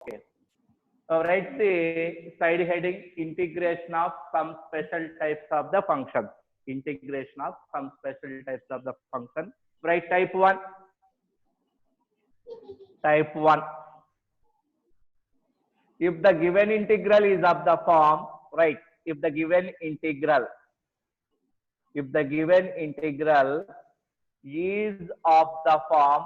Okay. Write the side heading integration of some special types of the functions. Integration of some special types of the function. Write type 1. Type 1. If the given integral is of the form, right? If the given integral is of the form,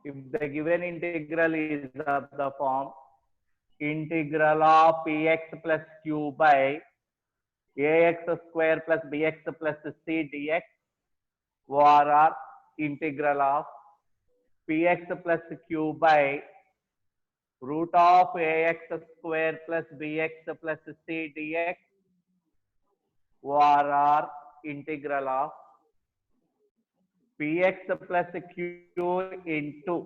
if the given integral is of the form integral of px plus q by ax square plus bx plus c dx, or integral of px plus q by root of ax square plus bx plus c dx, or integral of px plus q into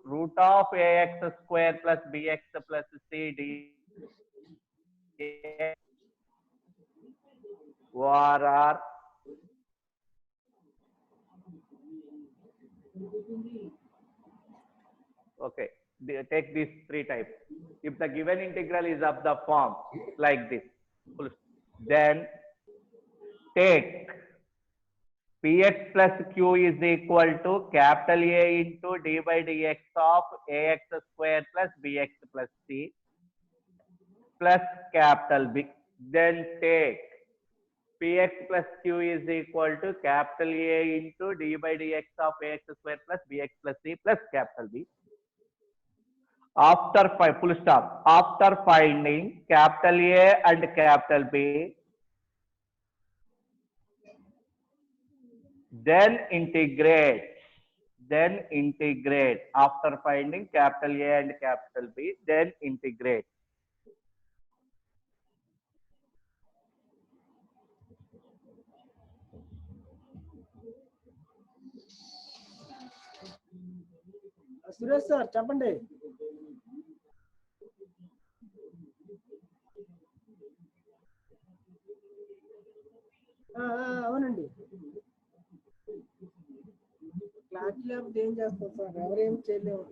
root of ax square plus bx plus c dx, or okay, take these three types. If the given integral is of the form like this, then take px plus q is equal to capital A into d by dx of ax square plus bx plus c plus capital B. Then take px plus q is equal to capital A into d by dx of ax square plus bx plus c plus capital B. After full stop. After finding capital A and capital B, then integrate. Then integrate. After finding capital A and capital B, then integrate. Suresh sir చెప్పండి. అవునండి, class లేకపోతే ఏం చేస్తాం sir, ఎవరేం చేయలేము.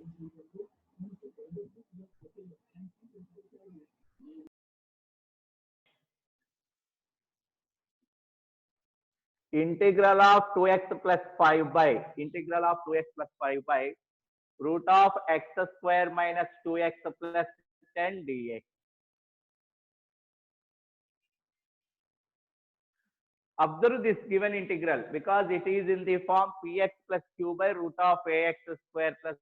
Integral of 2x plus 5 by integral of 2x plus 5 by root of x square minus 2x plus 10 dx. Observe this given integral because it is in the form px plus q by root of ax square plus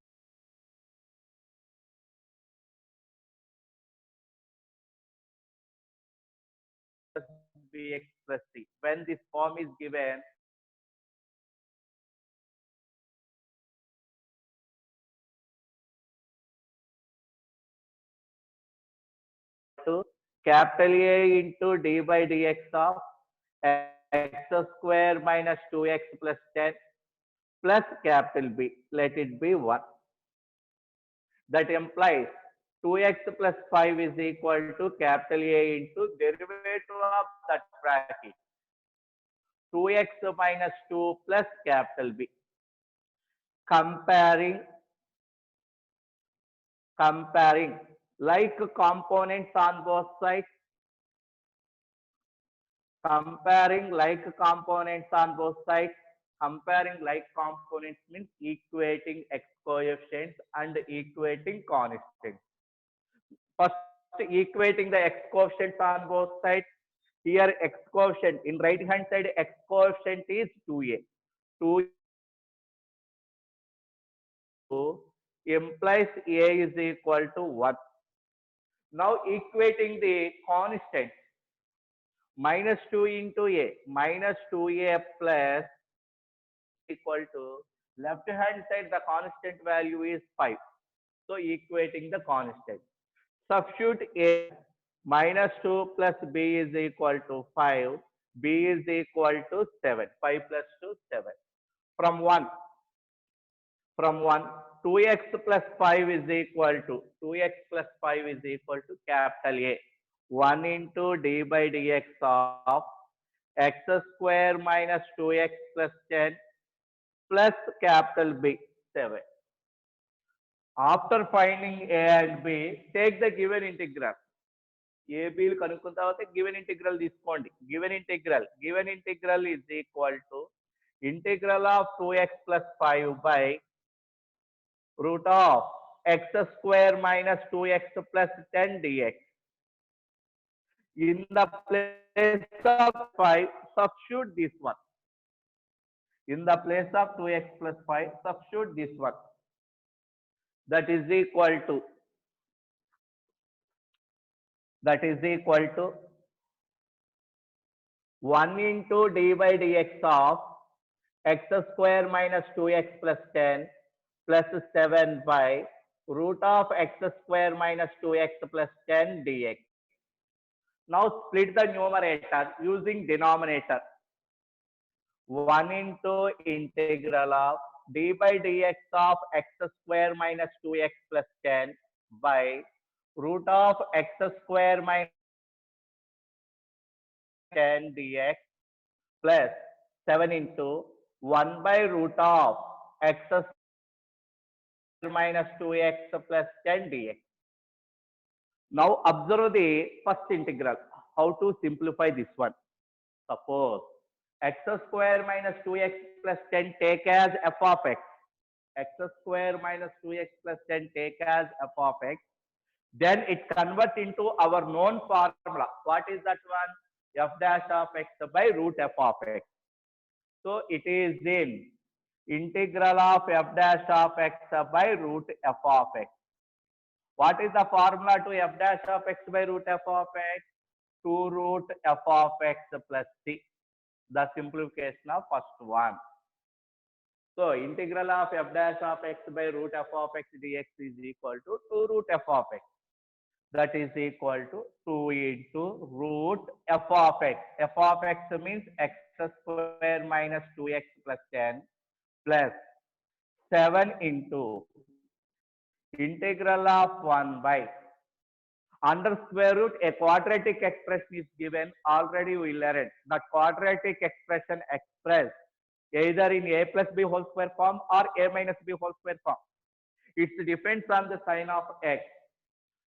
bx plus c. When this form is given, to capital A into d by dx of x square minus 2x plus 10 plus capital B. Let it be 1. That implies 2x plus 5 is equal to capital A into derivative of that bracket 2x minus 2 plus capital B. Comparing like components on both sides. Comparing like components on both sides. Comparing like components means equating x coefficients and equating constants. First, equating the x coefficients on both sides. Here, x coefficient in right hand side, x coefficient is 2a. 2 implies a is equal to 1. Now, equating the constants. Minus 2 into a minus 2a plus equal to left hand side the constant value is 5. So equating the constant. Substitute a minus 2 plus b is equal to 5. B is equal to 7. 5 plus 2 7. From 1 2x plus 5 is equal to 2x plus 5 is equal to capital A 1 into d by dx of x square minus 2x plus 10 plus capital B 7. After finding a and b, take the given integral. A b కనుక్కున్న తర్వాత given integral తీసుకోండి. given integral is equal to integral of 2x plus 5 by root of x square minus 2x plus 10 dx. In the place of 5, substitute this one. In the place of 2x plus 5, substitute this one. That is equal to 1 into d by dx of x square minus 2x plus 10 plus 7 by root of x square minus 2x plus 10 dx. Now split the numerator using denominator. 1 into integral of d by dx of x square minus 2x plus 10 by root of x square minus 10 dx plus 7 into 1 by root of x square minus 2x plus 10 dx. Now observe the first integral. How to simplify this one? Suppose x square minus 2x plus 10 take as f of x. X square minus 2x plus 10 take as f of x. Then it convert into our known formula. What is that one? F dash of x by root f of x. So it is in integral of f dash of x by root f of x. What is the formula to f dash of x by root f of x? 2 root f of x plus c. The simplification of first one. So integral of f dash of x by root f of x dx is equal to 2 root f of x. That is equal to 2 into root f of x. F of x means x square minus 2x plus 10 plus 7 into integral of 1 by under square root. A quadratic expression is given. Already we learned that quadratic expression expressed either in a plus b whole square form or a minus b whole square form. It depends on the sign of x.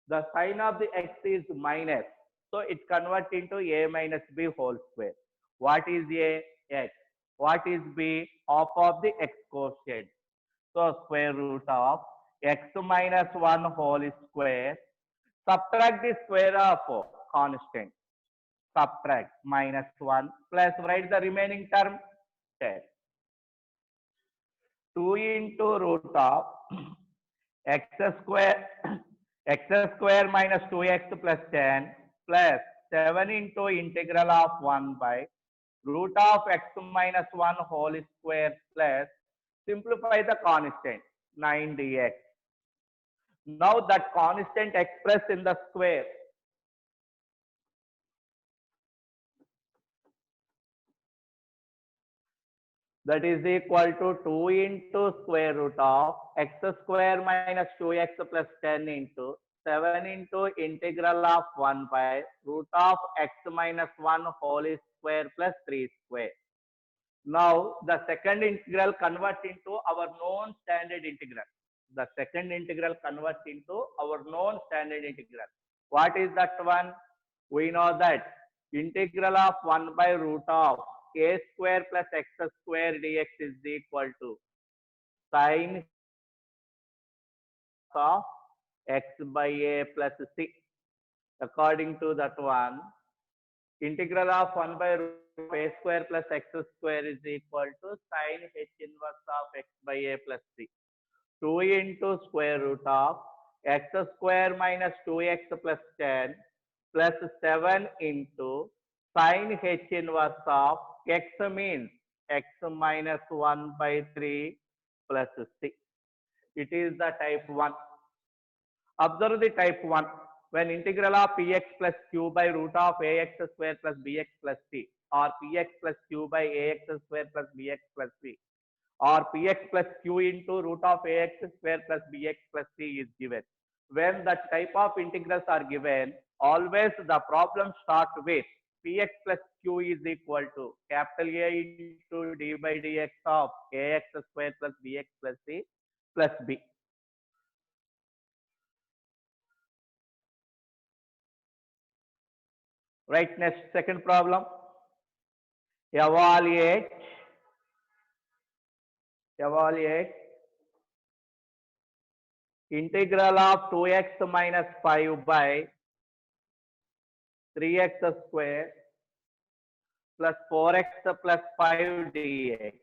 The sign of the x is minus, so it converts into a minus b whole square. What is a? X. What is b? Half of the x quotient. So square root of x minus 1 whole square. Subtract the square of constant. Subtract minus 1 plus write the remaining term 10. 2 into root of x square minus 2x plus 10 plus 7 into integral of 1 by root of x minus 1 whole square plus simplify the constant 9 dx. Now that constant expressed in the square. That is equal to 2 into square root of x square minus 2x plus 10 into 7 into integral of 1 by root of x minus 1 whole square plus 3 square. Now the second integral converts into our known standard integral. The second integral converts into our known standard integral. What is that one? We know that integral of 1 by root of a square plus x square dx is equal to sine of x by a plus c. According to that one, integral of 1 by root of a square plus x square is equal to sine h inverse of x by a plus c. 2 into square root of x square minus 2x plus 10 plus 7 into sine h inverse of x means x minus 1 by 3 plus c. It is the type 1. Observe the type 1. When integral of px plus q by root of ax square plus bx plus c, or px plus q by ax square plus bx plus c, or px plus q into root of ax square plus bx plus c is given. When that type of integrals are given, always the problem starts with px plus q is equal to capital A into d by dx of ax square plus bx plus c plus b. Right, next second problem. Evaluate integral of 2x minus 5 by 3x square plus 4x plus 5 dx.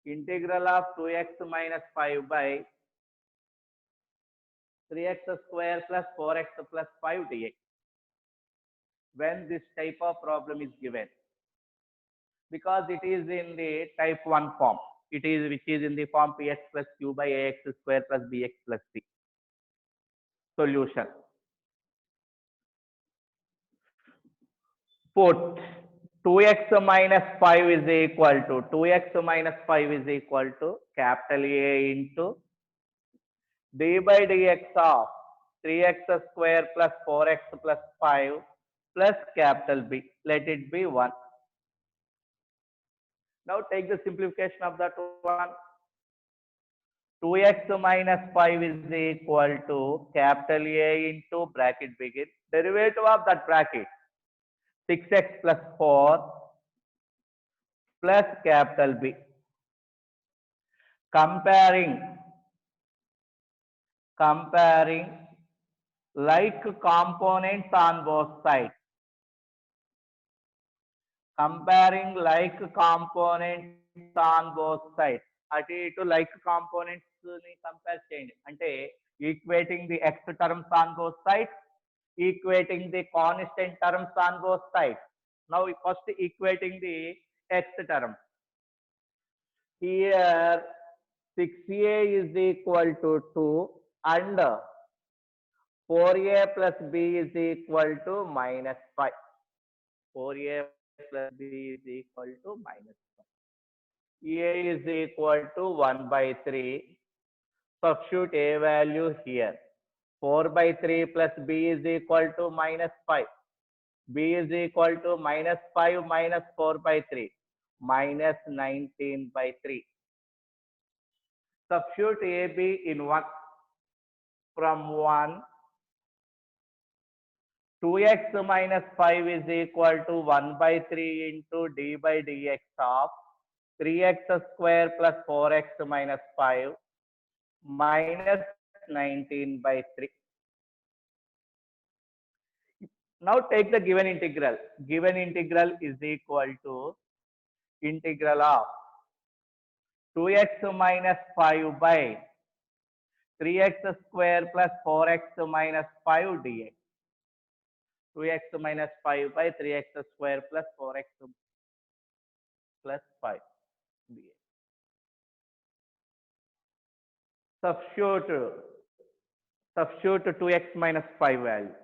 Integral of 2x minus 5 by 3x square plus 4x plus 5 dx. When this type of problem is given, because it is in the type 1 form, which is in the form px plus q by ax square plus bx plus c. Solution. Put 2x minus 5 is equal to capital A into d by dx of 3x square plus 4x plus 5 plus capital B. Let it be 1. Now take the simplification of that one. 2x minus 5 is equal to capital A into bracket begin. Derivative of that bracket 6x plus 4 plus capital B. Comparing like components on both sides. Comparing like components on both sides. అటు ఇటు like components ని compare చేయండి. అంటే equating the x terms on both sides, equating the constant terms on both sides. Now first equating the x terms. Here 6a is equal to 2 and 4a plus b is equal to minus 5. 4a plus b is equal to minus 5. A is equal to 1 by 3. Substitute a value here. 4 by 3 plus b is equal to minus 5. B is equal to minus 5 minus 4 by 3. Minus 19 by 3. Substitute AB in 1. From 1, 2x minus 5 is equal to 1 by 3 into d by dx of 3x square plus 4x minus 5 minus 19 by 3. Now take the given integral. Given integral is equal to integral of 2x minus 5 by 3x square plus 4x minus 5 dx. 2x minus 5 by 3x square plus 4x plus 5 dx. Substitute 2x minus 5 value.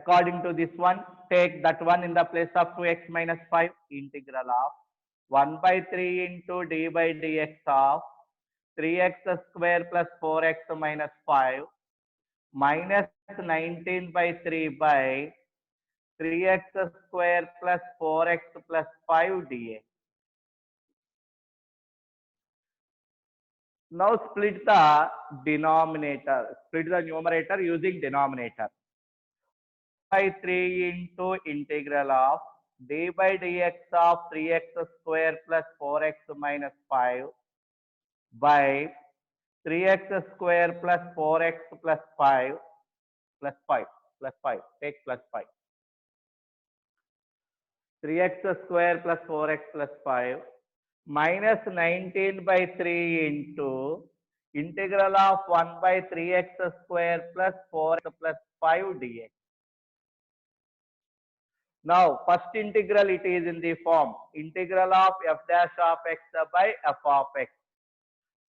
According to this one, take that one in the place of 2x minus 5. Integral of 1 by 3 into d by dx of 3x square plus 4x minus 5 minus 19 by 3 by 3x square plus 4x plus 5 dx. Now split the denominator, split the numerator using denominator. By 3 into integral of d by dx of 3x square plus 4x minus 5 by 3x square plus 4x plus 5 plus 5 plus 5. Take plus 5. 3x square plus 4x plus 5 minus 19 by 3 into integral of 1 by 3x square plus 4x plus 5 dx. Now, first integral it is in the form integral of f dash of x by f of x.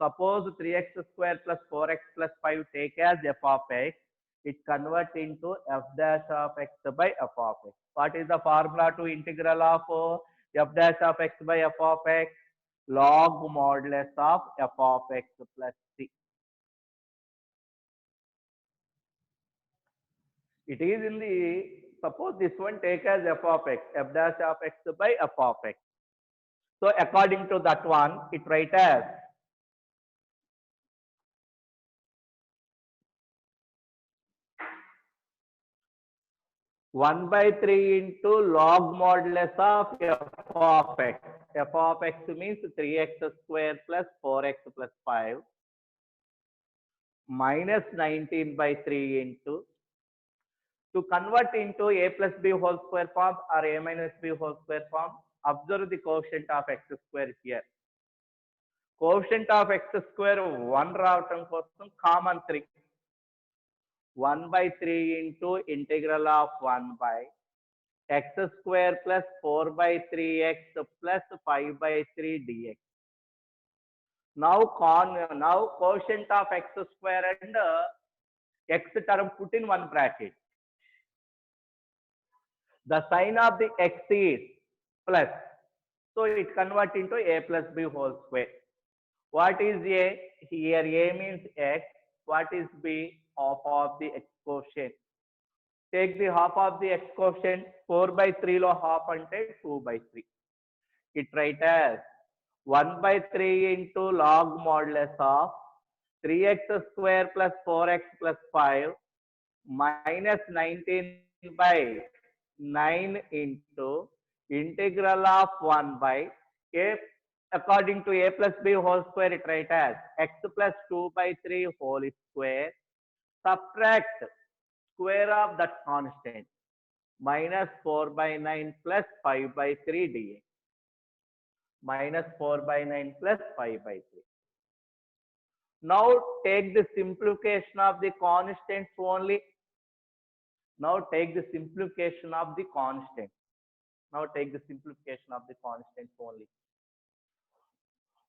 Suppose 3x square plus 4x plus 5 take as f of x. It converts into f dash of x by f of x. What is the formula to integral of f dash of x by f of x? Log modulus of f of x plus c. It is in the, suppose this one take as f of x, f dash of x by f of x. So according to that one, it write as 1 by 3 into log modulus of f of x. F of x means 3x square plus 4x plus 5 minus 19 by 3 into, to convert into a plus b whole square form or a minus b whole square form, observe the coefficient of x square here. Coefficient of x square 1 రావటం కోసం common 3. 1 by 3 into integral of 1 by x square plus 4 by 3x plus 5 by 3 dx. Now quotient of x square and x term put in one bracket. The sign of the x is plus, so it convert into a plus b whole square. What is a? Here a means x. What is b? Half of the x quotient. Take the half of the x quotient. 4 by 3 lo half ante 2 by 3. It write as 1 by 3 into log modulus of 3x square plus 4x plus 5 minus 19 by 9 into integral of 1 by a, according to a plus b whole square, it write as x plus 2 by 3 whole square, subtract square of that constant, minus 4 by 9 plus 5 by 3 dx. Minus 4 by 9 plus 5 by 3. Now take the simplification of the constants only. Now take the simplification of the constant. Now take the simplification of the constants only.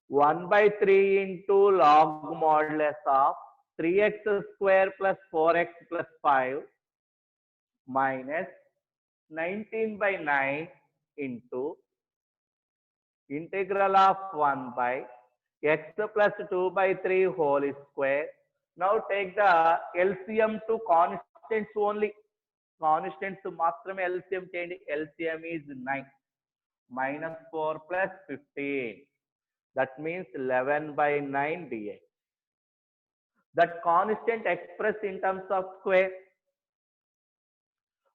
1 by 3 into log modulus of 3x square plus 4x plus 5 minus 19 by 9 into integral of 1 by x plus 2 by 3 whole square. Now take the LCM to constants only. Constants మాత్రమే LCM చేయండి. LCM is 9. Minus 4 plus 15. That means 11 by 9 dx. That constant expressed in terms of square.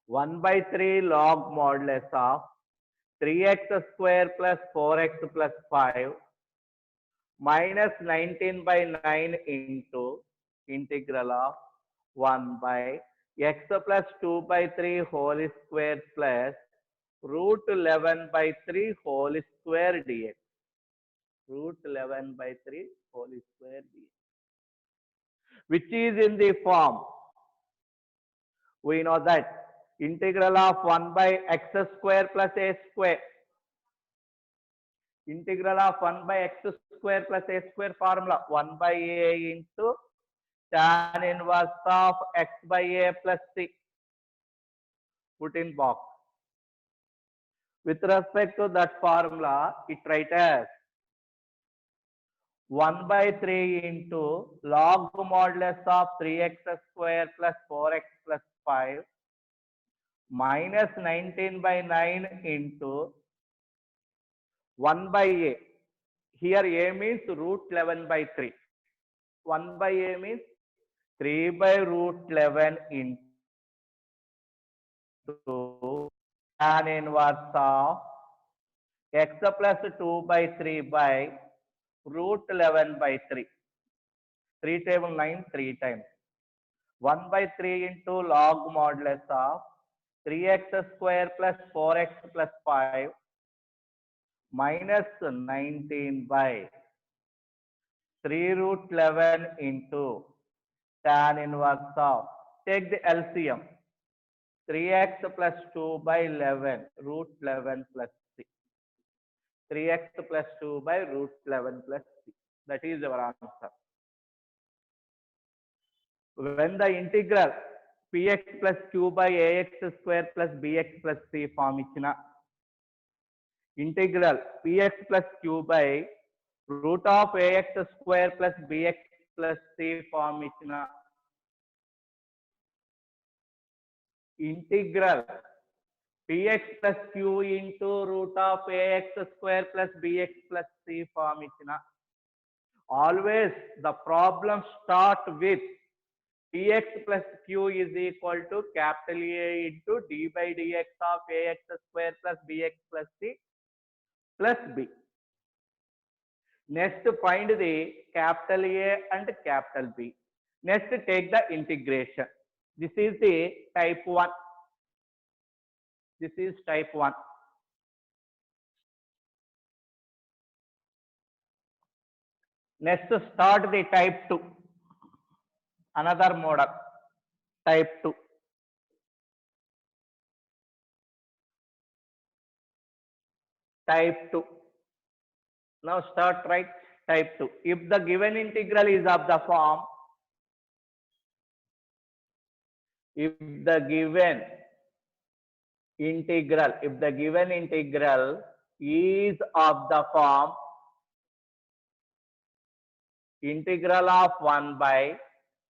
1 by 3 log modulus of 3x square plus 4x plus 5 minus 19 by 9 into integral of 1 by x plus 2 by 3 whole square plus root 11 by 3 whole square dx. Root 11 by 3 whole square dx. Which is in the form, we know that integral of 1 by x square plus a square. Integral of 1 by x square plus a square formula 1 by a into tan inverse of x by a plus c. Put in box. With respect to that formula, it write as 1 by 3 into log modulus of 3x square plus 4x plus 5 minus 19 by 9 into 1 by a. Here a means root 11 by 3. 1 by a means 3 by root 11 into tan inverse of x plus 2 by 3 by root 11 by 3. 3 table 9 3 times. 1 by 3 into log modulus of 3x square plus 4x plus 5 minus 19 by 3 root 11 into tan inverse of, take the LCM, 3x plus 2 by 11 root 11 plus 6. 3x plus 2 by root 11 plus 6. That is our answer. When the integral px plus q by ax square plus bx plus c form ichina, integral px plus q by root of ax square plus bx plus c form ichina, integral px plus q into root of ax square plus bx plus c form ichina, always the problem start with Px plus q is equal to capital A into d by dx of ax square plus bx plus c plus b. Next, find the capital A and capital B. Next, take the integration. This is the type 1. This is type 1. Next, start the type 2. Another model. Type 2. Type 2. Now start right type 2. If the given integral is of the form, if the given integral is of the form integral of 1 by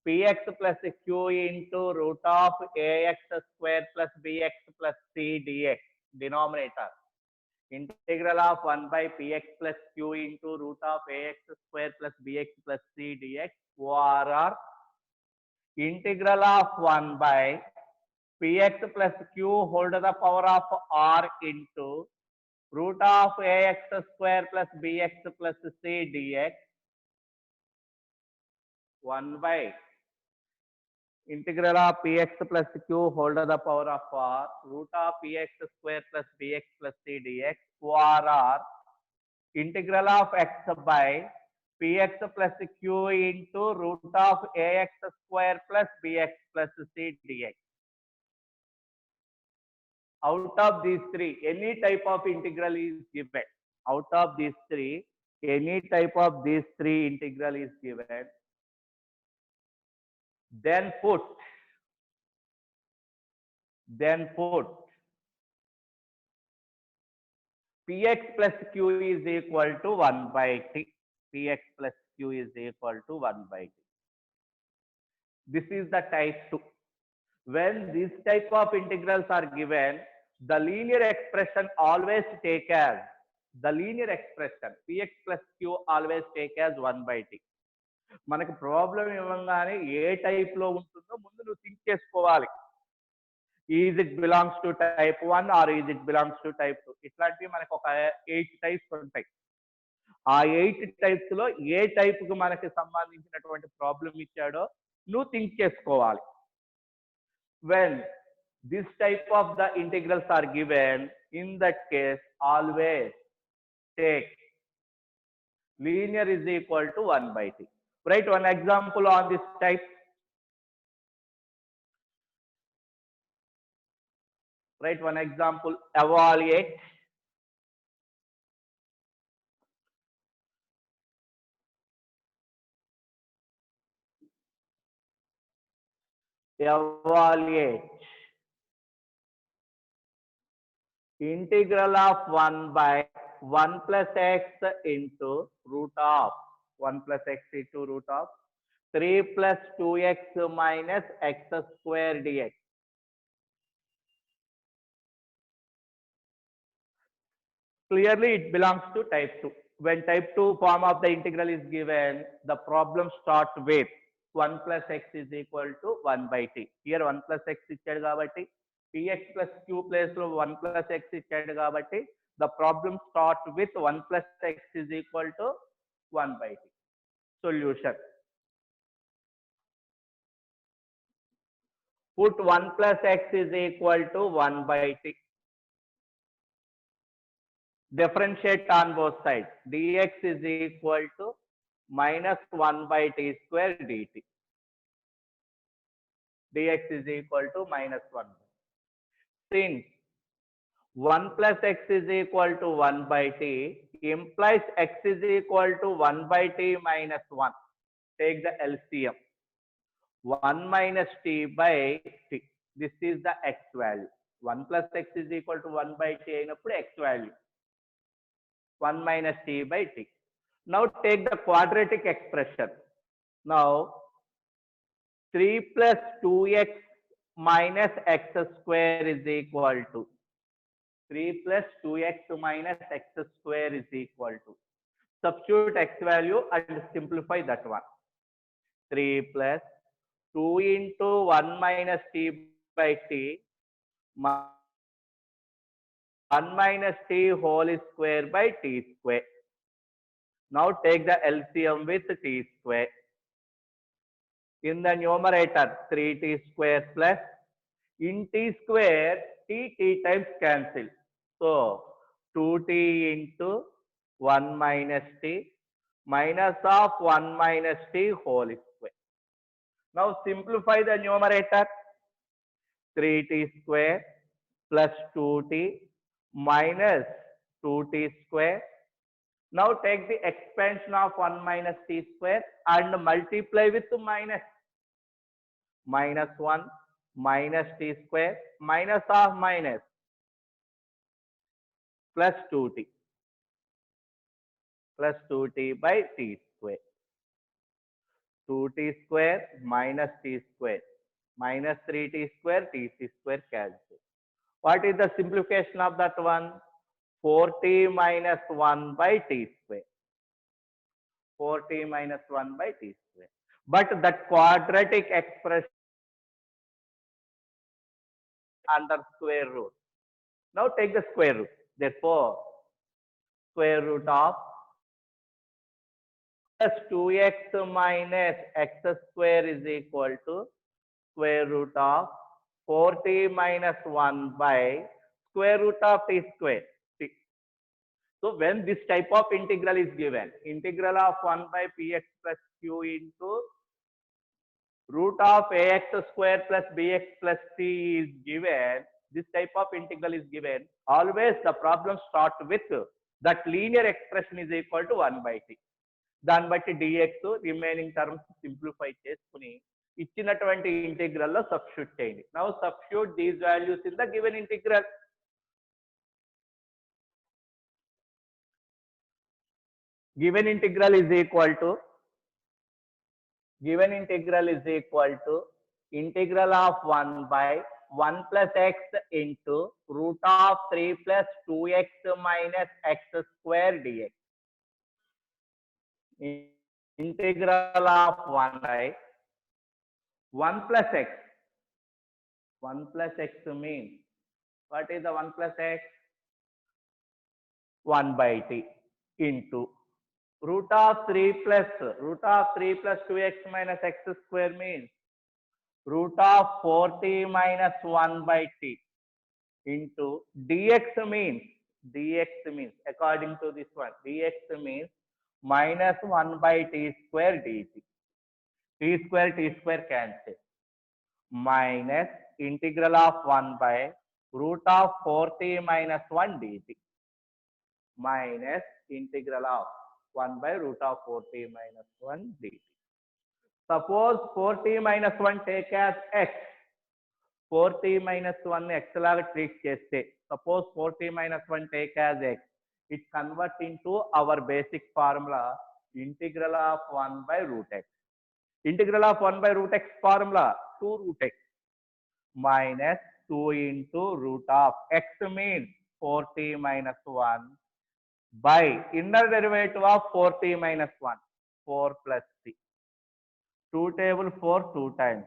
px plus q into root of ax square plus bx plus c dx, denominator. Integral of 1 by px plus q into root of ax square plus bx plus c dx, or integral of 1 by px plus q whole to the power of r into root of ax square plus bx plus c dx, 1 by integral of px plus q whole to the power of r root of px square plus bx plus c dx, or integral of x by px plus q into root of ax square plus bx plus c dx. Out of these three, any type of integral is given. Out of these three, any type of these three integral is given. Then put px plus q is equal to 1 by t. Px plus q is equal to 1 by t. This is the type 2. When this type of integrals are given, the linear expression always take as px plus q always take as 1 by t. మనకి problem ఇవ్వగానే ఏ type లో ఉంటుందో ముందు నువ్వు think చేసుకోవాలి. Is it belongs to type 1 or is it belongs to type 2. ఇట్లాంటివి మనకు ఒక 8 టైప్స్ ఉంటాయి. ఆ 8 టైప్స్ లో ఏ టైప్ కు మనకి సంబంధించినటువంటి ప్రాబ్లం ఇచ్చాడో నువ్వు థింక్ చేసుకోవాలి. When this type of the integrals are given, in that case always take linear is equal to 1 by t. Write one example on this type. Write one example. Evaluate. Integral of 1 by 1 plus x into root of 1 plus x into root of 3 plus 2x minus x square dx. Clearly it belongs to type 2. When type 2 form of the integral is given, the problem starts with 1 plus x is equal to 1 by t. Here 1 plus x ఇచ్చాడు కాబట్టి px plus q place లో 1 plus x ఇచ్చాడు కాబట్టి the problem starts with 1 plus x is equal to 1 by t. Solution. Put 1 plus x is equal to 1 by t. Differentiate on both sides. Dx is equal to minus 1 by t square dt. Dx is equal to minus 1. Since 1 plus x is equal to 1 by t implies x is equal to 1 by t minus 1. Take the LCM. 1 minus t by t. This is the x value. 1 plus x is equal to 1 by t అయినప్పుడు x value. 1 minus t by t. Now take the quadratic expression. Now 3 plus 2x minus x square is equal to 3 plus 2x minus x square is equal to. Substitute x value and simplify that one. 3 plus 2 into 1 minus t by t, 1 minus t whole square by t square. Now take the LCM with t square. In the numerator, 3t square plus in t square, t times cancel. So 2t into 1 minus t minus of 1 minus t whole square. Now simplify the numerator. 3t square plus 2t minus 2t square. Now take the expansion of 1 minus t square and multiply with minus. Minus 1 minus t square minus of minus plus 2t by t square. 2t square minus t square minus 3t square t square cancel. What is the simplification of that one? 4t minus 1 by t square. 4t minus 1 by t square. But that quadratic expression under square root. Now take the square root. Therefore, square root of plus 2x minus x square is equal to square root of 4t minus 1 by square root of t square. So when this type of integral is given, integral of 1 by px plus q into root of ax square plus bx plus c is given, this type of integral is given, always the problem starts with that linear expression is equal to 1 by t. దాన్ని బట్టి dx remaining terms simplify చేసుకుని ఇచ్చినటువంటి integral లో substitute చేయండి. Now substitute these values in the given integral. Given integral is equal to integral of 1 by 1 plus x into root of 3 plus 2x minus x square dx. Integral of 1 by 1 plus x. 1 plus x means, what is the 1 plus x? 1 by t into root of 3 plus 2x minus x square means root of 4t minus 1 by t into dx means according to this one, dx means minus 1 by t square dt. T square cancel. Minus integral of 1 by root of 4t minus 1 dt. Minus integral of 1 by root of 4t minus 1 dt. Suppose 4t minus 1 take as x. 4t minus 1 x laga treat cheste. Suppose 4t minus 1 take as x. It converts into our basic formula integral of 1 by root x. Integral of 1 by root x formula 2 root x minus 2 into root of x means 4t minus 1 by inner derivative of 4t minus 1, 4 plus t. 2 table 4 2 times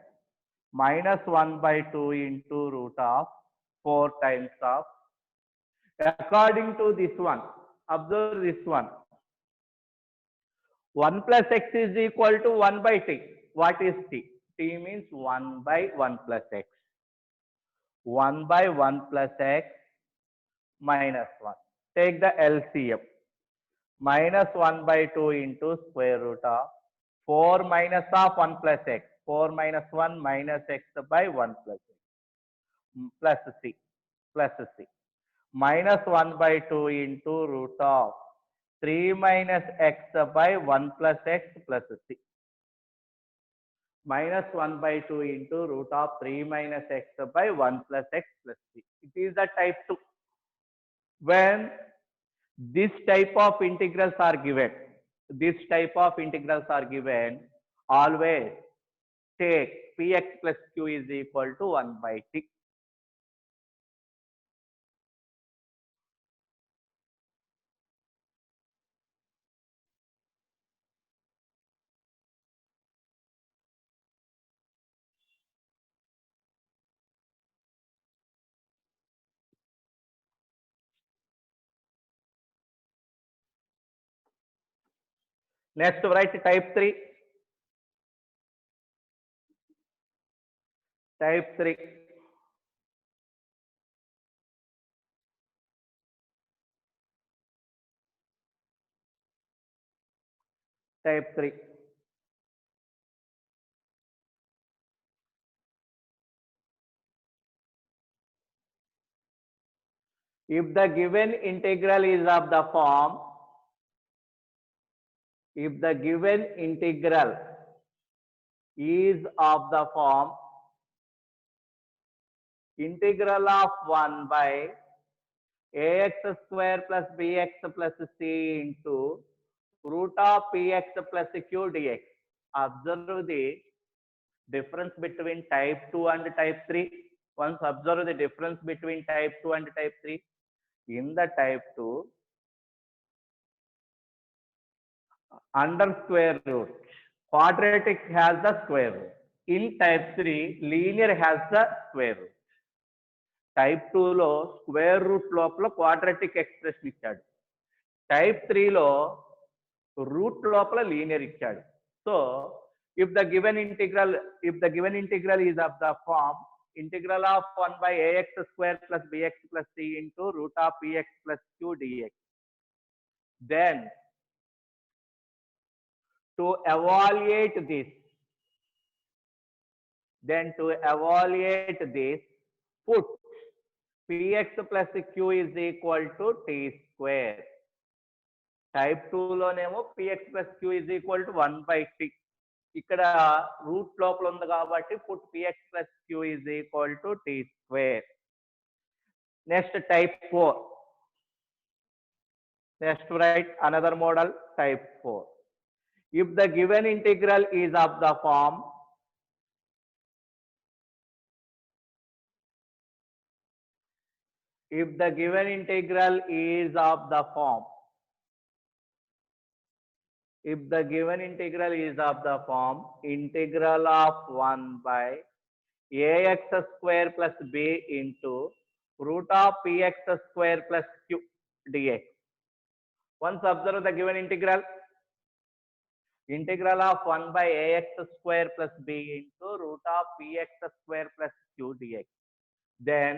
minus 1 by 2 into root of 4 times of, according to this one, observe this one, 1 plus x is equal to 1 by t. What is t? T means 1 by 1 plus x. 1 by 1 plus x minus 1. Take the LCM. Minus 1 by 2 into square root of 4 minus of 1 plus x. 4 minus 1 minus x by 1 plus x. Plus c. Minus 1 by 2 into root of 3 minus x by 1 plus x plus c. Minus 1 by 2 into root of 3 minus x by 1 plus x plus c. It is the type 2. When this type of integrals are given, always take px plus q is equal to 1 by t. Next, write type 3. Type 3. Type 3. If the given integral is of the form, if the given integral is of the form integral of 1 by ax square plus bx plus c into root of px plus q dx. Observe the difference between type 2 and type 3. Once observe the difference between type 2 and type 3. In the type 2, under square root, quadratic has the square root. In type 3, linear has the square root. Type 2 లో square root లోపల quadratic expression ఇచ్చాడు. Type 3 లో route లోపల linear ఇచ్చాడు. So if the given integral is of the form integral of 1 by ax square plus bx plus c into root of px plus q dx, then to evaluate this, put px plus q is equal to t square. Type 2 లోనేమో px plus q is equal to 1 by t. ఇక్కడ route లోపల ఉంది కాబట్టి put px plus q is equal to t square. Next, type 4. Next, write another model, type 4. If the given integral is of the form integral of 1 by ax square plus b into root of px square plus q dx. Once observe the given integral of 1 by ax square plus b into root of px square plus q dx. Then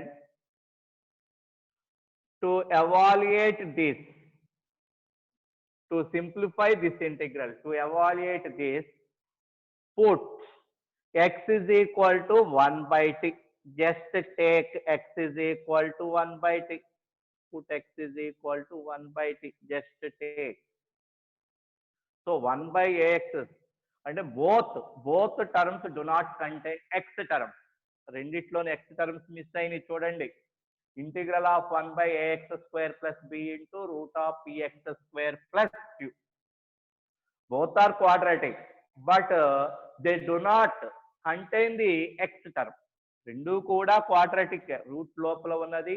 to evaluate this, to simplify this integral, put x is equal to 1 by t. Just take x is equal to 1 by t. Put x is equal to 1 by t. Just take. So 1 by ax, and both terms do not contain x term. రెండిట్లోని x terms miss అయినాయి చూడండి. Integral of 1 by ax square plus b into root of px square plus q. Both are quadratic, but they do not contain the x term. రెండు కూడా quadratic. Route లోపల ఉన్నది,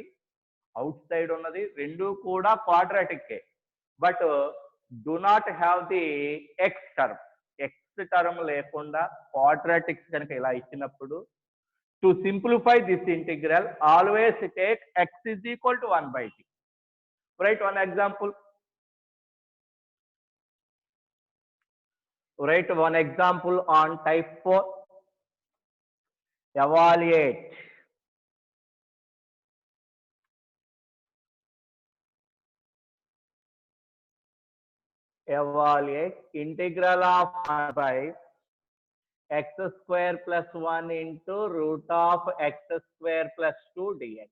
out side ఉన్నది, రెండు కూడా quadratic. But do not have the x term. x term లేకుండా quadratic కనుక ఇలా ఇచ్చినప్పుడు, to simplify this integral, always take x is equal to 1 by t. Write one example. Write one example on type 4. Evaluate. Integral of 1 by x square plus 1 into root of x square plus 2 dx.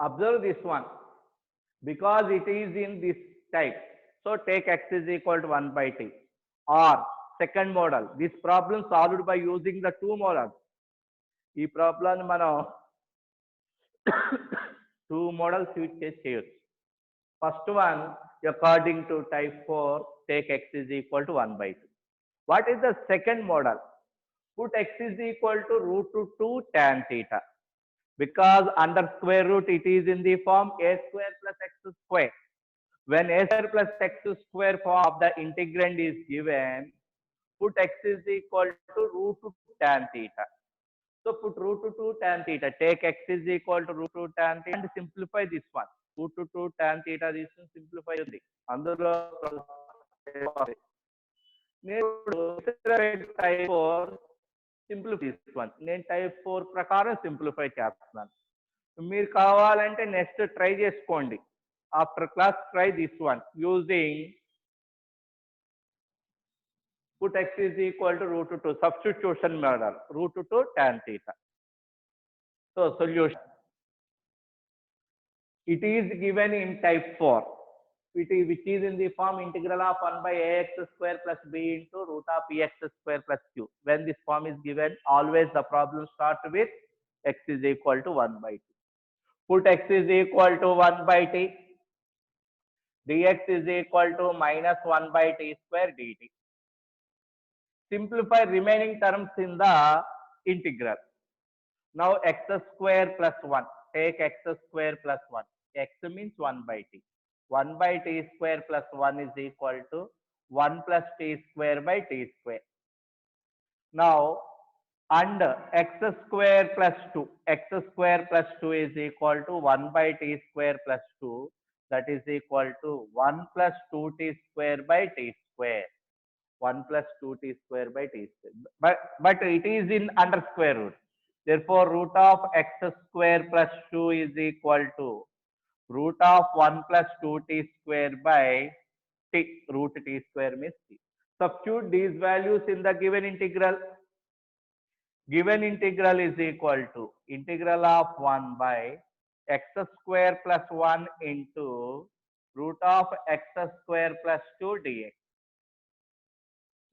Observe this one, because it is in this type. So take x is equal to 1 by t. Or second model, this problem solved by using the two models. ఈ problem మనం two models use చేసి చేయొచ్చు. First one, according to type 4, take x is equal to 1 by 2. What is the second model? Put x is equal to root 2 tan theta. because under square root it is in the form a square plus x square. When a square plus x square form of the integrand is given, put x is equal to root 2 tan theta. So put root 2 tan theta. Take x is equal to root 2 tan theta and simplify this one. Root 2 tan theta this one simplify ఉంది. అందులో type 4 simplify తీసుకున్నాను. నేను type 4 ప్రకారం simplify చేస్తున్నాను. మీరు కావాలంటే next try చేసుకోండి. After class try this one using put x is equal to root 2 substitution model root 2 tan theta. So solution, it is given in type 4, which is in the form integral of 1 by ax square plus b into root of px square plus q. When this form is given, always the problem start with x is equal to 1 by t. Put x is equal to 1 by t, dx is equal to minus 1 by t square dt. Simplify remaining terms in the integral. Now x square plus 1. Take x square plus 1. X means 1 by t. 1 by t square plus 1 is equal to 1 plus t square by t square. Now and x square plus 2. X square plus 2 is equal to 1 by t square plus 2. That is equal to 1 plus 2t square by t square. 1 plus 2t square by t square. But it is in under square root. Therefore, root of x square plus 2 is equal to root of 1 plus 2t square by t. Root t square means t. Substitute these values in the given integral. Given integral is equal to integral of 1 by x square plus 1 into root of x square plus 2 dx.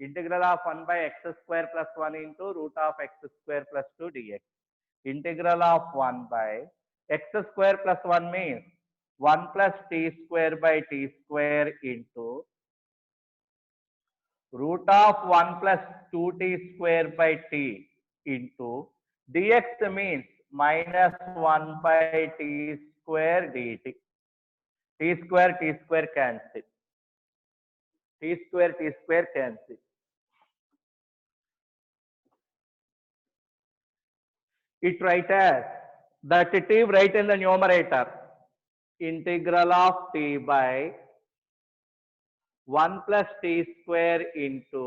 Integral of 1 by x square plus 1 into root of x square plus 2 dx. Integral of 1 by x square plus 1 means 1 plus t square by t square into root of 1 plus 2t square by t into dx means minus 1 by t square dt. T square cancel. T square cancel. It write as that t write in the numerator integral of t by 1 plus t square into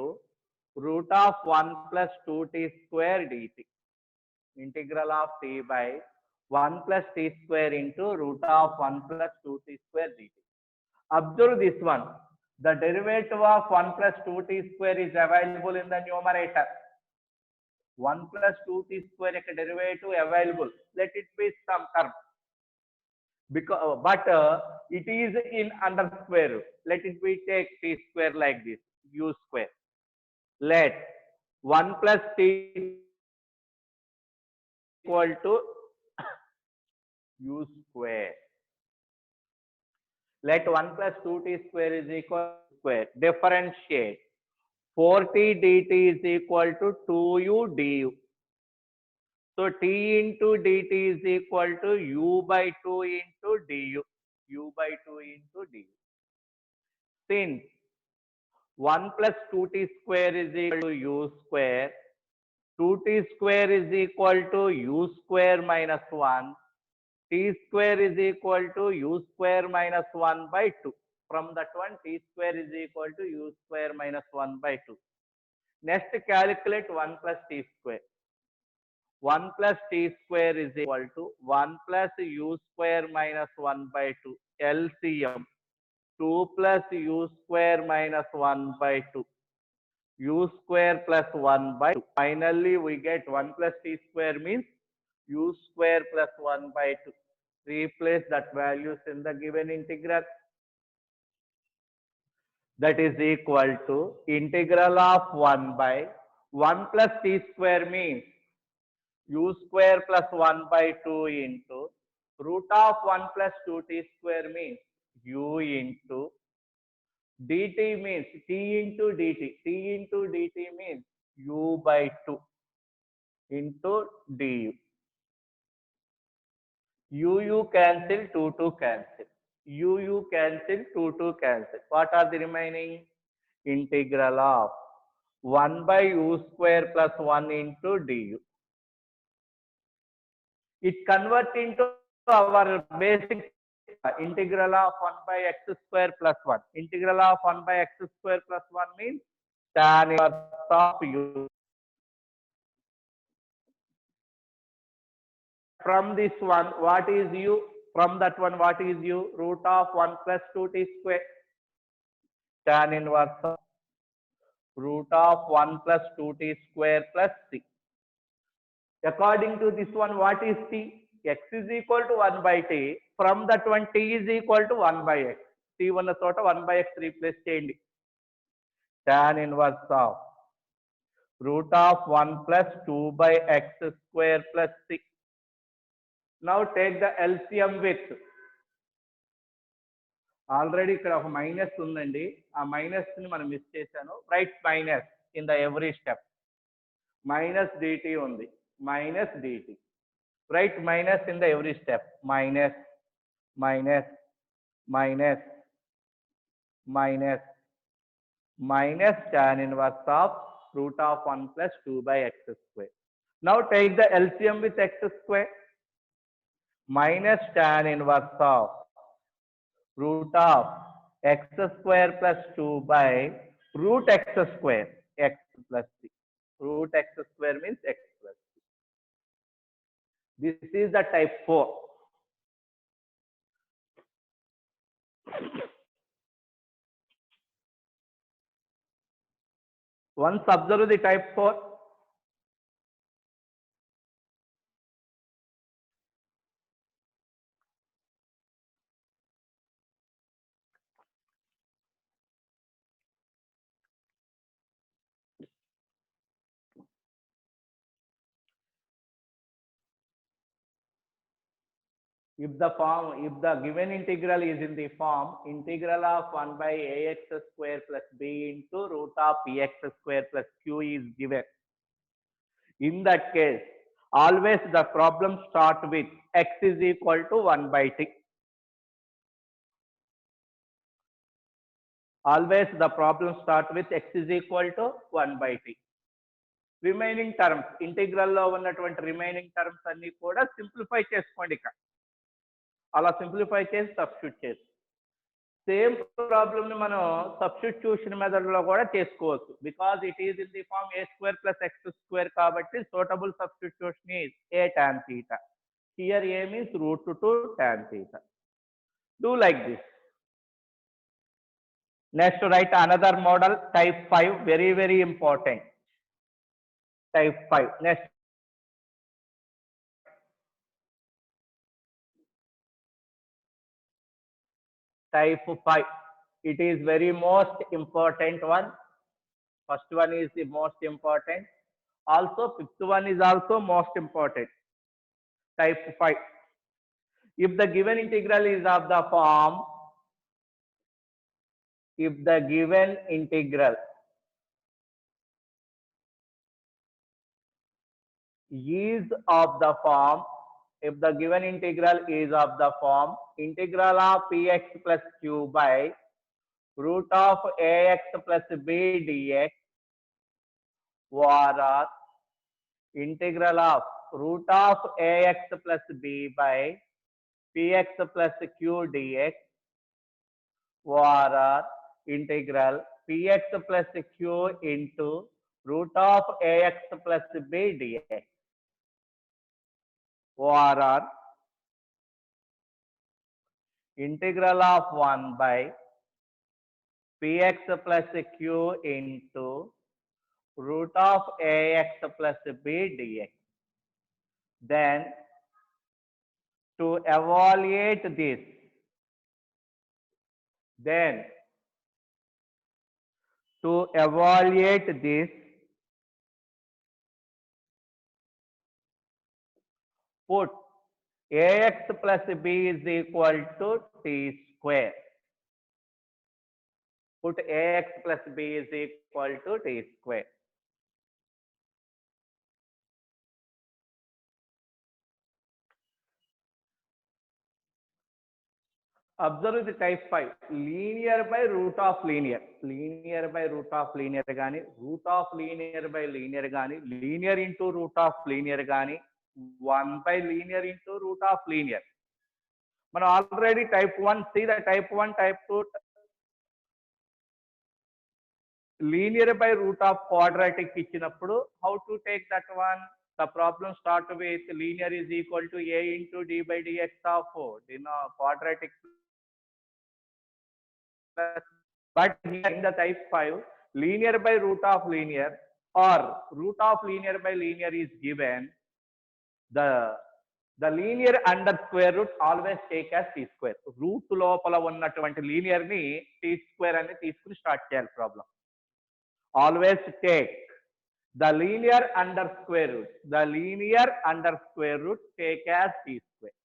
root of 1 plus 2t square dt. Integral of t by 1 plus t square into root of 1 plus 2t square dt. Observe this one. The derivative of 1 plus 2t square is available in the numerator. 1 plus 2t square derivative available. Let it be some term. Because, but it is in under square root. Let it be take t square like this, u square. Let 1 plus t equal to u square. Let 1 plus 2t square is equal to square. Differentiate. 4t dt is equal to 2u du. So t into dt is equal to u by 2 into du. U by 2 into du. Since 1 plus 2t square is equal to u square, 2t square is equal to u square minus 1. T square is equal to u square minus 1 by 2. From that one, t square is equal to u square minus 1 by 2. Next, calculate 1 plus t square. 1 plus t square is equal to 1 plus u square minus 1 by 2. LCM 2 plus u square minus 1 by 2. U square plus 1 by 2. Finally, we get 1 plus t square means u square plus 1 by 2. Replace that values in the given integral. That is equal to integral of 1 by 1 plus t square means u square plus 1 by 2 into root of 1 plus 2t square means u into dt means t into dt. T into dt means u by 2 into du. U cancel, 2 cancel. U cancel, 2 cancel. What are the remaining? Integral of 1 by u square plus 1 into du. It converts into our basic integral of 1 by x square plus 1. Integral of 1 by x square plus 1 means tan inverse of u. From this one, what is u? From that one, what is u? Root of 1 plus 2t square. Tan inverse of root of 1 plus 2t square plus c. According to this one, what is t? X is equal to 1 by t. From that one, t is equal to 1 by x. T one sort of 1 by x replace cheyandi. Tan inverse of root of 1 plus 2 by x square plus c. Now take the LCM with. Already ఇక్కడ ఒక minus ఉందండి. ఆ minus ని మనం miss చేశాను. Right minus in the every step. Minus dt ఉంది. Minus dt. Write minus in the every step. Minus, minus, minus, minus, minus tan inverse of root of 1 plus 2 by x square. Now take the LCM with x square. Minus tan inverse of root of x square plus 2 by root x square. X plus c. Root x square means x plus c. This is the type 4. Once observe the type 4. If the given integral is in the form integral of 1 by ax square plus b into root of px square plus q is given. In that case, always the problem start with x is equal to 1 by t. Always the problem start with x is equal to 1 by t. Remaining terms, integral లో ఉన్నటువంటి remaining terms అన్ని కూడా simplify చేసుకోండి ఇక. అలా simplify చేసి substitute చేసి same problem ని మనం సబ్స్టిట్యూషన్ మెథడ్ లో కూడా చేసుకోవచ్చు because it is in the form a square plus x square కాబట్టి suitable substitution is a tan theta. Here a means root 2 tan theta. Do like this. Next write another model type 5, very very important. Type 5 next type 5. It is very most important one. First one is the most important. Also fifth one is also most important. Type 5. If the given integral is of the form, if the given integral is of the form, if the given integral is of the form integral of px plus q by root of ax plus b dx or integral of root of ax plus b by px plus q dx or integral px plus q into root of ax plus b dx or integral of 1 by px plus q into root of ax plus b dx. Then to evaluate this, put ax plus b is equal to t square. Put ax plus b is equal to t square. Observe the type 5. Linear by root of linear. Linear by root of linear gani, root of linear by linear gani, linear into root of linear gani, 1 by linear into root of linear. Man already type 1, see the type 1, type 2, linear by root of quadratic ఇచ్చినప్పుడు how to take that one? The problem start with linear is equal to a into d by dx of quadratic. But here in the type 5, linear by root of linear or root of linear by linear is given. The linear under square root always take as t square. Root లోపల ఉన్నటువంటి linear ని t square అని తీసుకుని start చేయాలి problem. Always take the linear under square root. The linear under square root take as t square.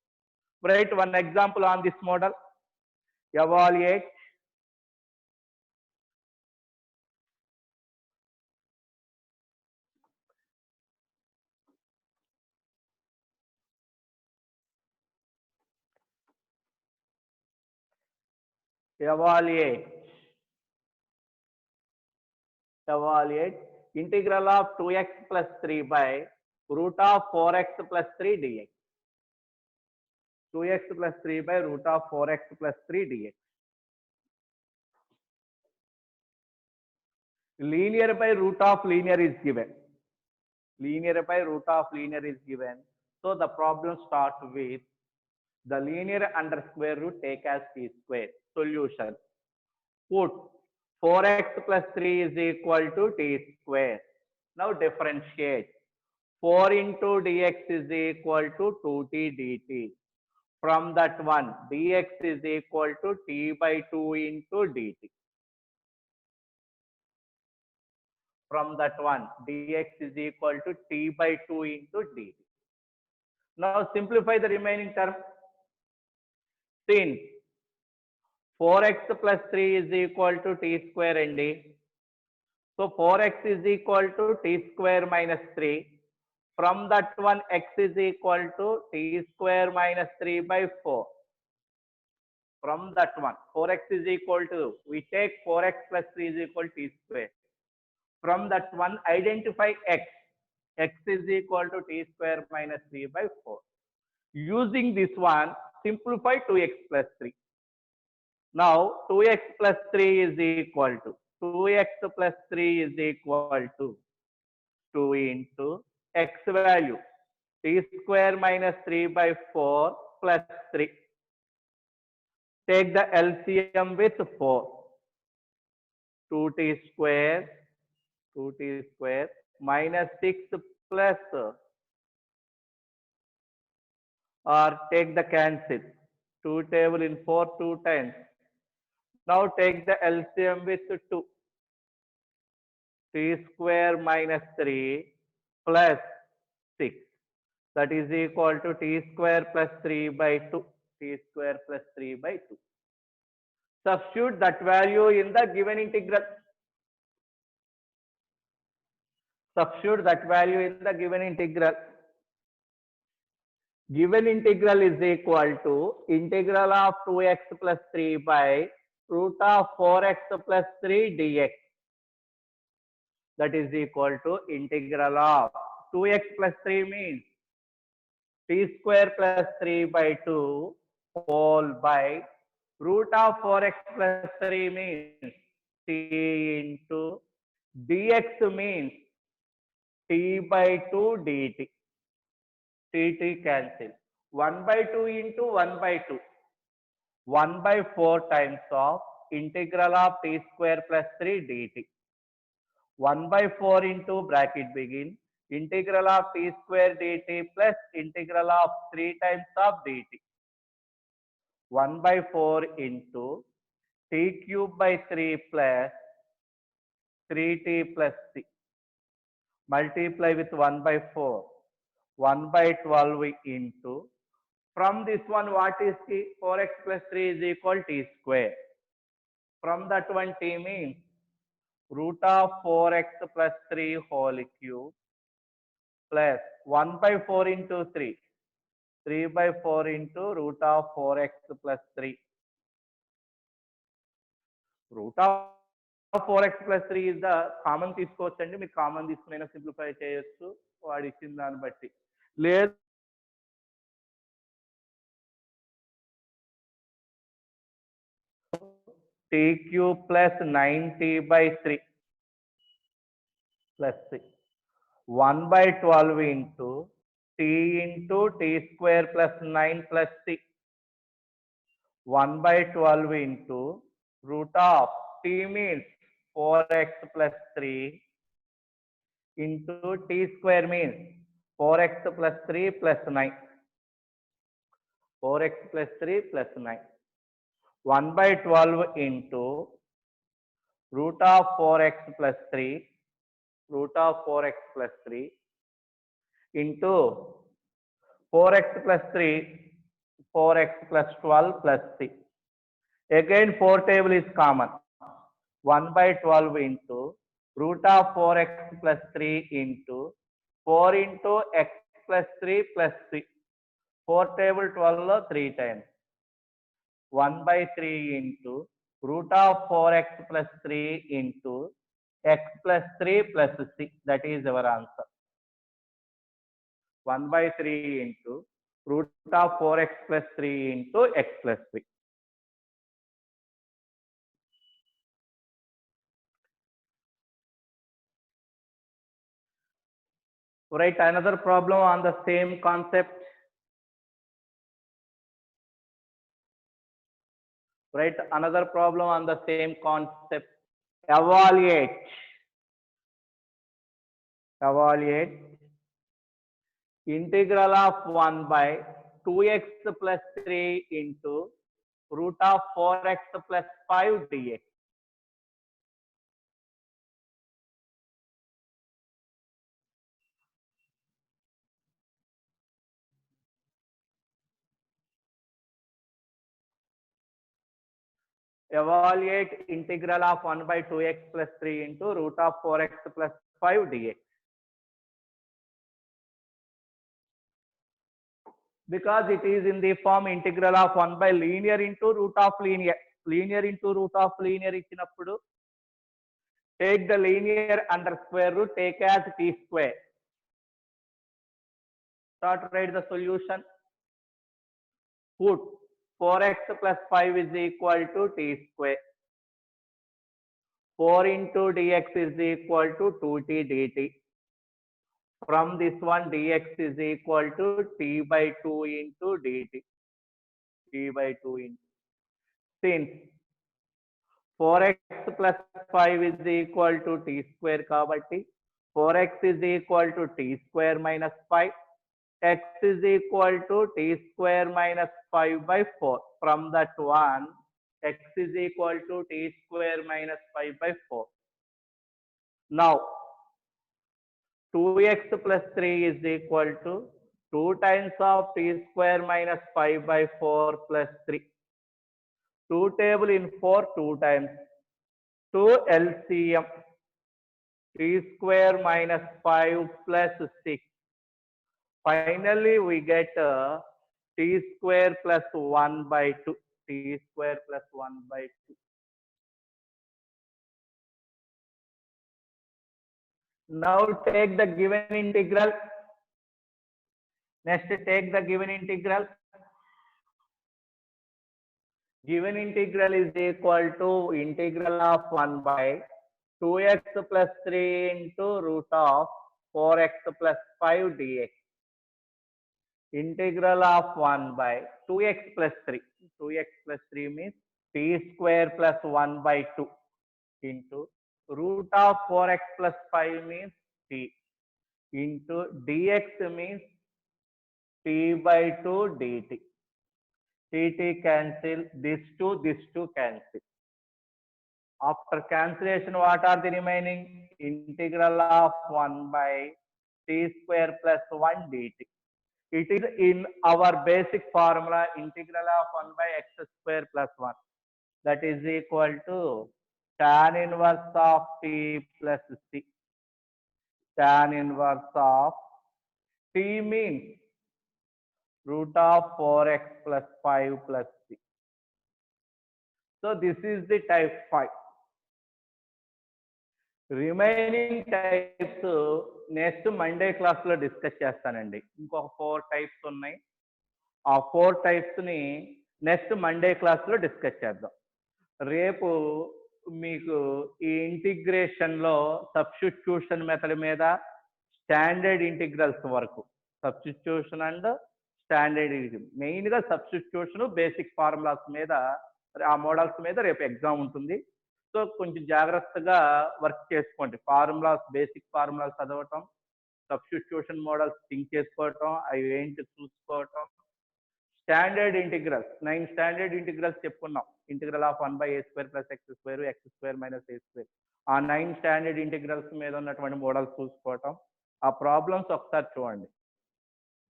Write one example on this model. Evaluate. Evaluate. Evaluate integral of 2x plus 3 by root of 4x plus 3 dx. 2x plus 3 by root of 4x plus 3 dx. Linear by root of linear is given. Linear by root of linear is given. So the problem starts with the linear under square root take as t square. Solution. Put 4x plus 3 is equal to t square. Now differentiate. 4 into dx is equal to 2t dt. From that one, dx is equal to t by 2 into dt. From that one, dx is equal to t by 2 into dt. Now simplify the remaining term. Since 4x plus 3 is equal to t square and d. So 4x is equal to t square minus 3. From that one, x is equal to t square minus 3 by 4. From that one, 4x is equal to, we take 4x plus 3 is equal to t square. From that one, identify x. X is equal to t square minus 3 by 4. Using this one, simplify 2x plus 3. Now 2x plus 3 is equal to 2x plus 3 is equal to 2 into x value t square minus 3 by 4 plus 3. Take the LCM with 4. 2t square minus 6 plus or take the cancel. 2 table in 4 2 times. Now take the LCM with 2. T square minus 3 plus 6. That is equal to t square plus 3 by 2. T square plus 3 by 2. Substitute that value in the given integral. Substitute that value in the given integral. Given integral is equal to integral of 2x plus 3 by root of 4x plus 3 dx. That is equal to integral of 2x plus 3 means t square plus 3 by 2 whole by root of 4x plus 3 means t into dx means t by 2 dt. T cancel. 1 by 2 into 1 by 2. 1 by 4 times of integral of t square plus 3 dt. 1 by 4 into bracket begin integral of t square dt plus integral of 3 times of dt. 1 by 4 into t cube by 3 plus 3t plus c. Multiply with 1 by 4. 1 by 12 into, from this one what is t? 4x plus 3 is equal to t square. From that one t means root of 4x plus 3 whole cube plus 1 by 4 into 3. 3 by 4 into root of 4x plus 3. Root of 4x plus 3 is the common తీసుకోవచ్చండి, మీరు common తీసుకుని simplify చేయొచ్చు వాడు ఇచ్చిన దాన్ని బట్టి. లేదు t cube plus 9t/3 plus 6 1/12 into t into t square plus 9 plus 6 1/12 into root of t means 4x plus 3 into t square means 4x plus 3 plus 9. 4x plus 3 plus 9. 1/12 into root of 4x plus 3, root of 4x plus 3 into 4x plus 3, 4x plus 12 plus 6. Again 4 table is common. 1/12 into root of 4x plus 3 into 4 into x plus 3 plus 6. 4 table 12 lo 3 times. 1/3 into root of 4x plus 3 into x plus 3 plus 6. That is our answer. 1/3 into root of 4x plus 3 into x plus 3. Write another problem on the same concept. Write another problem on the same concept. Evaluate. Evaluate integral of 1 by 2x plus 3 into root of 4x plus 5 dx. Evaluate integral of 1 by 2x plus 3 into root of 4x plus 5 dx. Because it is in the form integral of 1 by linear into root of linear. Linear into root of linear ఇచ్చినప్పుడు take the linear under square root, take as t square. Start write the solution. Put 4x plus 5 is equal to t square. 4 into dx is equal to 2t dt. From this one dx is equal to t by 2 into dt. T by 2 into. Since 4x plus 5 is equal to t square kabatti 4x is equal to t square minus 5. X is equal to t square minus 5 by 4. From that one, x is equal to t square minus 5 by 4. Now, 2x plus 3 is equal to 2 times of t square minus 5 by 4 plus 3. 2 table in 4, 2 times. 2 LCM. T square minus 5 plus 6. Finally, we get t square plus 1 by 2. T square plus 1 by 2. Now take the given integral. Next, take the given integral. Given integral is equal to integral of 1 by 2x plus 3 into root of 4x plus 5 dx. Integral of 1 by 2x plus 3. 2x plus 3 means t square plus 1 by 2 into root of 4x plus 5 means t into dx means t by 2 dt. T cancel, this 2 cancel. After cancellation, what are the remaining? Integral of 1 by t square plus 1 dt. It is in our basic formula integral of 1 by x square plus 1. That is equal to tan inverse of t plus c. Tan inverse of t means root of 4x plus 5 plus 6. So this is the type 5. Remaining types next Monday class లో discuss చేస్తానండి. ఇంకొక 4 types ఉన్నాయి. ఆ 4 types ని next Monday class లో discuss చేద్దాం. రేపు మీకు ఈ ఇంటిగ్రేషన్ లో సబ్స్టిట్యూషన్ మెథడ్ మీద స్టాండర్డ్ ఇంటిగ్రల్స్ వరకు, సబ్స్టిట్యూషన్ అండ్ స్టాండర్డ్, మెయిన్ గా సబ్స్టిట్యూషన్, బేసిక్ ఫార్ములాస్ మీద, ఆ మోడల్స్ మీద రేపు ఎగ్జామ్ ఉంటుంది. సో కొంచెం జాగ్రత్తగా వర్క్ చేసుకోండి. ఫార్ములాస్, బేసిక్ ఫార్ములాస్ చదవటం, సబ్స్టిట్యూషన్ మోడల్స్ థింక్ చేసుకోవటం, అవి ఏంటి చూసుకోవటం, స్టాండర్డ్ ఇంటిగ్రల్స్ 9 స్టాండర్డ్ ఇంటిగ్రల్స్ చెప్పుకున్నాం. Integral of 1/a² + x², x² - a². ఆ 9 స్టాండర్డ్ ఇంటిగ్రల్స్ మీద ఉన్నటువంటి మోడల్స్ చూసుకోవటం, ఆ ప్రాబ్లమ్స్ ఒకసారి చూడండి.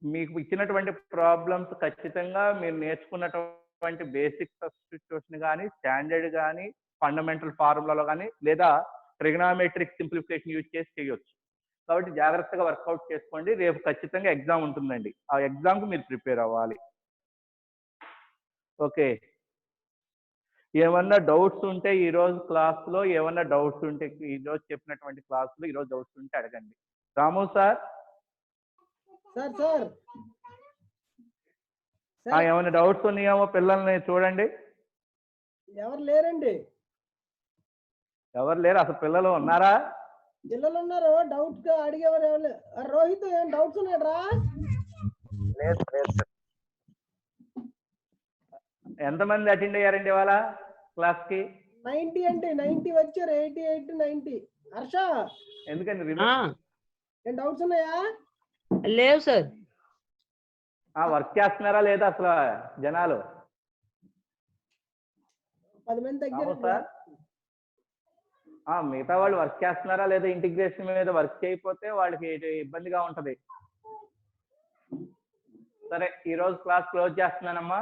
మీకు ఇచ్చినటువంటి ప్రాబ్లమ్స్ ఖచ్చితంగా మీరు నేర్చుకున్నటువంటి బేసిక్ సబ్స్టిట్యూషన్ కానీ, స్టాండర్డ్ కానీ, ఫండమెంటల్ ఫార్ములాలో కానీ, లేదా ట్రిగనామెట్రిక్ సింప్లిఫికేషన్ యూజ్ చేసి చేయొచ్చు. కాబట్టి జాగ్రత్తగా వర్కౌట్ చేసుకోండి. రేపు ఖచ్చితంగా ఎగ్జామ్ ఉంటుందండి. ఆ ఎగ్జామ్కి మీరు ప్రిపేర్ అవ్వాలి. ఓకే. ఏమన్నా డౌట్స్ ఉంటే ఈ రోజు క్లాస్లో, ఏమన్నా డౌట్స్ ఉంటే ఈ రోజు చెప్పినటువంటి క్లాస్లో ఈరోజు డౌట్స్ ఉంటే అడగండి. రాము సార్, సార్ సార్ ఏమైనా డౌట్స్ ఉన్నాయేమో పిల్లల్ని చూడండి. ఎవరు లేరండి. ఎవరు లేరు? అసలు పిల్లలు ఉన్నారా? పిల్లలు ఉన్నారు, డౌట్ గా అడిగేవారు ఎవరు లేరు. రోహిత్ ఏం డౌట్స్ ఉన్నాయరా? లేదు. ఎంతమంది అటెండ్ అయ్యారండి ఇవాళ క్లాస్ కి? 90 అండి, 90 వచ్చారు. 88, 90. హర్ష, ఎందుకండి ఏం డౌట్స్ ఉన్నాయా? లేవు సార్. వర్క్ చేస్తున్నారా లేదా అసలు జనాలు? 10 మంది తగ్గారు సార్, మిగతా వాళ్ళు వర్క్ చేస్తున్నారా లేదా? ఇంటిగ్రేషన్ మీద వర్క్ చేయకపోతే వాళ్ళకి ఇబ్బందిగా ఉంటది. సరే, ఈ రోజు క్లాస్ క్లోజ్ చేస్తున్నానమ్మా.